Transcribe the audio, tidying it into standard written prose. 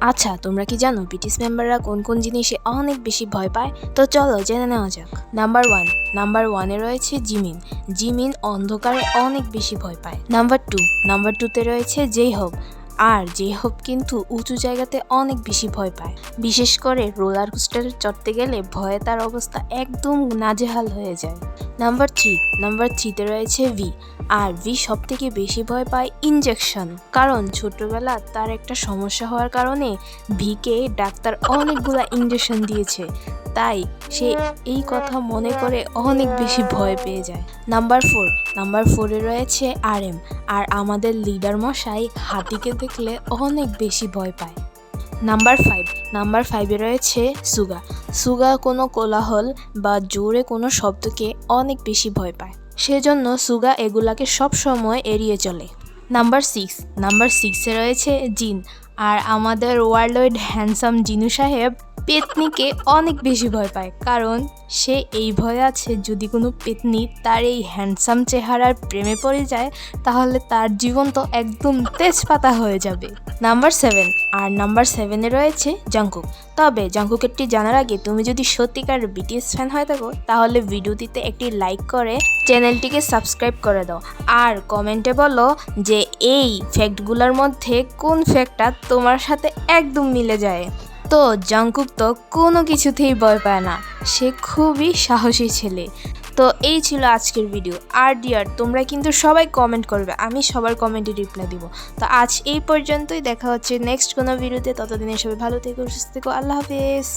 আচ্ছা, তোমরা কি জানো বিটিএস মেম্বাররা কোন কোন জিনিসে অনেক বেশি ভয় পায়? তো চলো জেনে নেওয়া যাক। নাম্বার ওয়ানে রয়েছে জিমিন। জিমিন অন্ধকারে অনেক বেশি ভয় পায়। নাম্বার টুতে রয়েছে জেইহোপ। আর জেইহোপ কিন্তু উঁচু জায়গাতে অনেক বেশি ভয় পায়, বিশেষ করে রোলার কোস্টারে চড়তে গেলে ভয়ে তার অবস্থা একদম নাজেহাল হয়ে যায়। নাম্বার থ্রিতে রয়েছে ভি। আর ভি সব থেকে বেশি ভয় পায় ইনজেকশন, কারণ ছোটবেলা তার একটা সমস্যা হওয়ার কারণে ভিকে ডাক্তার অনেকগুলা ইনজেকশন দিয়েছে, তাই সে এই কথা মনে করে অনেক বেশি ভয় পেয়ে যায়। নাম্বার ফোরে রয়েছে আরএম। আর আমাদের লিডার মশাই হাতিকে দেখলে অনেক বেশি ভয় পায়। নাম্বার ফাইভে রয়েছে সুগা। সুগা কোনো কোলাহল বা জোরে কোনো শব্দকে অনেক বেশি ভয় পায়, সেজন্য সুগা এগুলাকে সব সময় এড়িয়ে চলে। নাম্বার সিক্সে রয়েছে জিন। আর আমাদের ওয়ার্ল্ড হ্যান্ডসাম জিনু সাহেব পেতনিকে অনেক বেশি ভয় পায়, কারণ সে এই ভয়ে আছে যদি কোনো পেতনি তার এই হ্যান্ডসাম চেহারার প্রেমে পড়ে যায় তাহলে তার জীবন তো একদম তেজপাতা হয়ে যাবে। নাম্বার সেভেনে রয়েছে জাংকুক। তবে জাংকুকেরটি জানার আগে তুমি যদি সত্যিকার বিটিএস ফ্যান হয়ে থাকো তাহলে ভিডিওটিতে একটি লাইক করে চ্যানেলটিকে সাবস্ক্রাইব করে দাও, আর কমেন্টে বলো যে এই ফ্যাক্টগুলোর মধ্যে কোন ফ্যাক্টটা তোমার সাথে একদম মিলে যায়। তো জাংকুক তো কোনো কিছুতেই ভয় পায় না, সে খুবই সাহসী ছেলে। তো এই ছিল আজকের ভিডিও। আর ডিয়ার, তোমরা কিন্তু সবাই কমেন্ট করবে, আমি সবার কমেন্টে রিপ্লাই দিব। তো আজ এই পর্যন্তই, দেখা হচ্ছে নেক্সট কোনো ভিডিওতে। ততদিনে সবাই ভালো থেকো, সুস্থ থেকো, আল্লাহ হাফেজ।